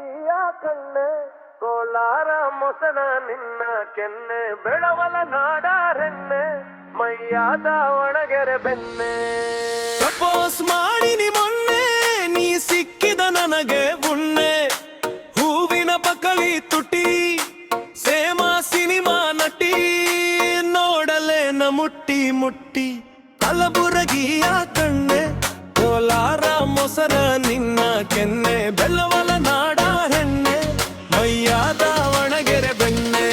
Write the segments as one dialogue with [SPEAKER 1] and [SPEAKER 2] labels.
[SPEAKER 1] ಕಲಬುರಗಿಯ ಕಣ್ಣೆ ಕೋಲಾರ ಮೊಸರ ನಿನ್ನ ಕೆನ್ನೆ ಬೆಳವಲ ನಾಡಾರೆನ್ನೆ ಮೈಯಾದ ಒಣಗೆರೆ ಬೆನ್ನೆ
[SPEAKER 2] ಪ್ರಪೋಸ್ ಮಾಡಿನಿ ಮೊನ್ನೆ ನೀ ಸಿಕ್ಕಿದ ನನಗೆ ಉಣ್ಣೆ ಹೂವಿನ ಬಕಳಿ ತುಟಿ ಸೇಮ ಸಿನಿಮಾ ನಟಿ ನೋಡಲೇನ ಮುಟ್ಟಿ ಮುಟ್ಟಿ ಕಲಬುರಗಿಯ ಕಣ್ಣೆ ಕೋಲಾರ ಮೊಸರ ನಿನ್ನ ಕೆನ್ನೆ ಬೆಲ್ಲವಲ ನಾಡ ಹೆಣ್ಣೆ ಮೈಯಾದ ಒಣಗೆರೆ ಬೆಣ್ಣೆ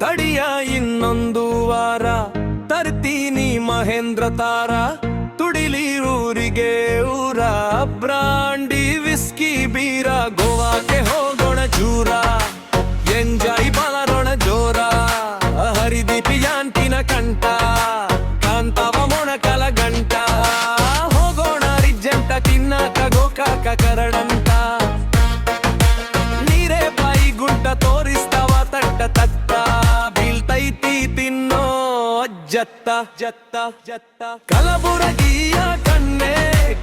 [SPEAKER 2] ತಡಿಯ ಇನ್ನೊಂದು ವಾರ ತರ್ತೀನಿ ಮಹೇಂದ್ರ ತಾರ ತುಡಿಲಿ ಊರಿಗೆ ಊರ ಬ್ರಾಂಡಿ ವಿಸ್ಕಿ ಬೀರ ಗೋವಾಕ್ಕೆ ಹೋಗೋಣ ಜೂರ ಎಂಜಾಯ್ ಬಲರೋಣ ಜೋರ ಹರಿದೀಪಿ ಯಾಂತಿನ ಕಂಠ ಕಾಂತವ ಮೊಣಕಲ ಗಂಟ ಹೋಗೋಣ ರಿಜ್ಜಂಟ ತಿನ್ನಕ ಗೋಕಾಕ ಕರಡಂತ ನೀರೇ ಬಾಯಿ ಗುಂಟ ತೋರಿಸ್ತಾವ ತಟ್ಟ ತಟ್ಟ ಬೀಳ್ತೈತಿ ತಿನ್ನೋ ಜತ್ತ ಜತ್ತ ಜತ್ತ ಕಲಬುರಗಿಯ ಕಣ್ಣೆ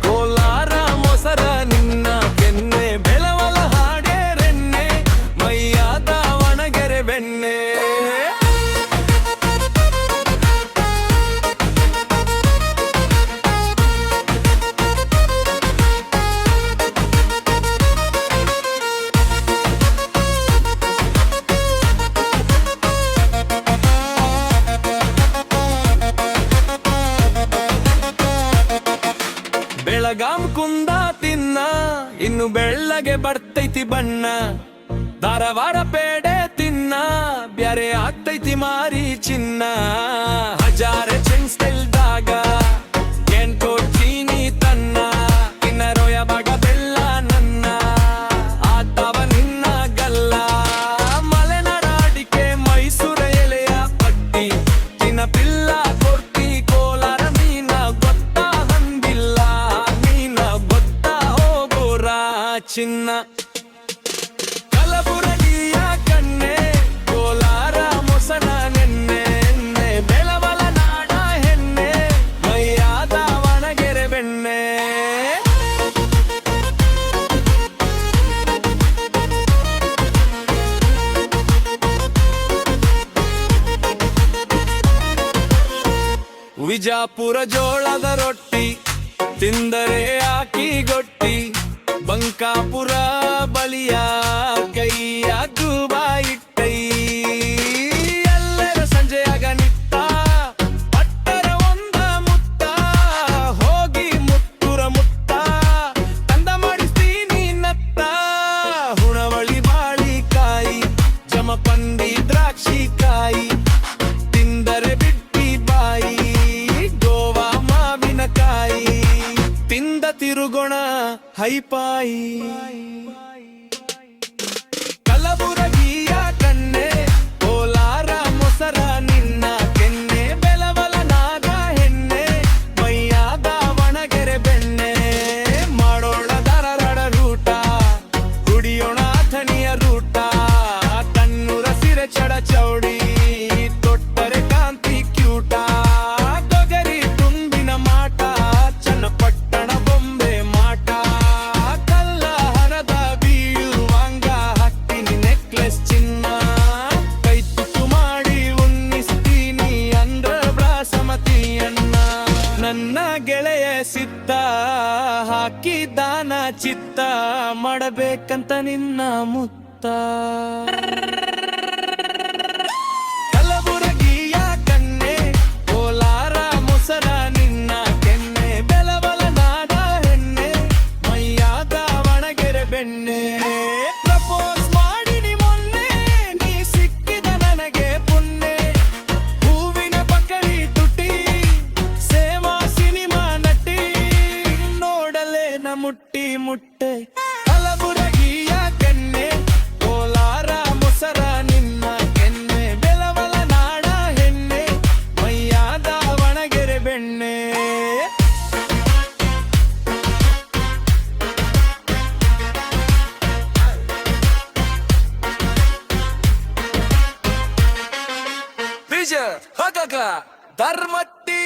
[SPEAKER 2] ಕೋಲಾರ ಮೊಸರ ನಿನ್ನ ಕೆನ್ನೆ ಬೆಳವಲ ಹಾಡೇರೆನ್ನೆ ಮೈಯಾದ ಒಣಗೆರೆ ಬೆಣ್ಣೆ ಬೆಳಗಾಂ ಕುಂದ ತಿನ್ನ ಇನ್ನು ಬೆಳ್ಳಗೆ ಬರ್ತೈತಿ ಬಣ್ಣ ಧಾರವಾಡ ಪೇಡೆ ತಿನ್ನ ಬ್ಯಾರೆ ಆಗ್ತೈತಿ ಮಾರಿ ಚಿನ್ನ ಹಜಾರೆ ಚೆಂಗ್ ಸ್ಟೈಲ್ದಾಗ ಎಂಟೋ ಚೀನಿ ತನ್ನ ಇನ್ನ ರೋಯ ಬಾಗ ಬೆಲ್ಲ ನನ್ನ ಆತವ ನಿನ್ನ ಗಲ್ಲ ಮಲೆನಾಡ ಅಡಿಕೆ ಮೈಸೂರ ಎಲೆಯ ಪಟ್ಟಿ ಚಿನ್ನ ಪಿಲ್ಲ ಕೊಡ್ತಿ ಕೋಲಾರ ಮೀನ ಗೊತ್ತ ಹಂಗಿಲ್ಲ ಮೀನ ಗೊತ್ತ ಹೋಗೋರ ಚಿನ್ನ ಕಲಬುರಗಿಯ ಕಣ್ಣೆ ಕೋಲಾರ ಮೊಸನ ನೆನ್ನೆ ಎಣ್ಣೆ ಬೆಳವಲ ನಾಡ ಹೆಣ್ಣೆ ಮೈಯಾದ ಒಣಗೆರೆ ಬೆಣ್ಣೆ ವಿಜಾಪುರ ಜೋಳದ ರೊಟ್ಟಿ ತಿಂದರೆ ಆಕಿ ಗೊಟ್ಟಿ ಬಂಕಾಪುರ ಬಳಿಯ ಕೈಯ ದುಬಾ ಇಟ್ಟೈ ಎಲ್ಲರ ಸಂಜೆಯಾಗ ನಿತ್ತ ಪಟ್ಟರ ಒಂದ ಮುತ್ತ ಹೋಗಿ ಮುತ್ತುರ ಮುತ್ತ ತಂದ ಮಾಡಿಸ್ತೀನಿ ನತ್ತ ಹುಣವಳಿ ಬಾಳಿಕಾಯಿ ಜಮಪಂಡಿ ದ್ರಾಕ್ಷಿ ಕಾಯಿ ತಿಂದರೆ ಬಿಟ್ಟಿ ಬಾಯಿ ಗೋವಾ ಮಾವಿನಕಾಯಿ ತಿಂದ ತಿರುಗೋಣ ಹೈಪಾಯಿ ಕಲಬುರಗಿಯ ಕಣ್ಣೆ ಕೋಲಾರ ಮೊಸರ ನಿನ್ನ ಕೆನ್ನೆ ಬೆಲವಲ ನಾಗ ಹೆಣ್ಣೆ ಮೈಯಾದ ಒಣಗೆರೆ ಬೆಣ್ಣೆ ಮಾಡೋಣ ದರರಡ ರೂಟ ಕುಡಿಯೋಣ ಥನಿಯ ರೂಟ ಕಣ್ಣುರ ಸಿರೆ ಚಡ ಚೌಡಿ ತೊಟ್ಟರೆ ಕಾಂತಿ ಕ್ಯೂಟ ತೊಗರಿ ತುಂಬಿನ ಮಾಟ ಚನ್ನಪಟ್ಟಣ ಬೊಂಬೆ ಮಾಟ ಕಲ್ಲ ಹರದ ಬೀಳುವಂಗ ಹತ್ತಿನಿ ನೆಕ್ಲೆಸ್ ಚಿನ್ನ ಕೈ ತುತ್ತು ಮಾಡಿ ಉನ್ನಿಸ್ತೀನಿ ಅಂದ್ರ ಬ್ರಾಸಮತಿಯನ್ನ ನನ್ನ ಗೆಳೆಯ ಸಿದ್ಧ ಹಾಕಿದಾನ ಚಿತ್ತ ಮಾಡಬೇಕಂತ ನಿನ್ನ ಮುತ್ತ ಕಲಬುರಗಿಯ ಕಣ್ಣೆ ಕೋಲಾರ ಮೊಸರ ನಿನ್ನ ಕೆನ್ನೆ ಬೆಲವಲ ನಾಡ ಹೆಣ್ಣೆ ಮೈಯಾದ ಒಣಗೆರೆ ಬೆಣ್ಣೆ ಪ್ರಪೋಸ್ ಮಾಡಿನಿ ಮೊನ್ನೆ ನೀ ಸಿಕ್ಕಿದ ನನಗೆ ಪುಣ್ಣೆ ಹೂವಿನ ಬಕಳಿ ತುಟಿ ಸೇಮ ಸಿನಿಮಾ ನಟಿ ನೋಡಲೇನ ಮುಟ್ಟಿ ಮುಟ್ಟೆ ಕಲಬುರಗಿಯ ಕೆನ್ನೆ ಕೋಲಾರ ಮೊಸರ ಡಿಜೆ ಹಾಕಾಕ ಧರ್ಮಟ್ಟಿ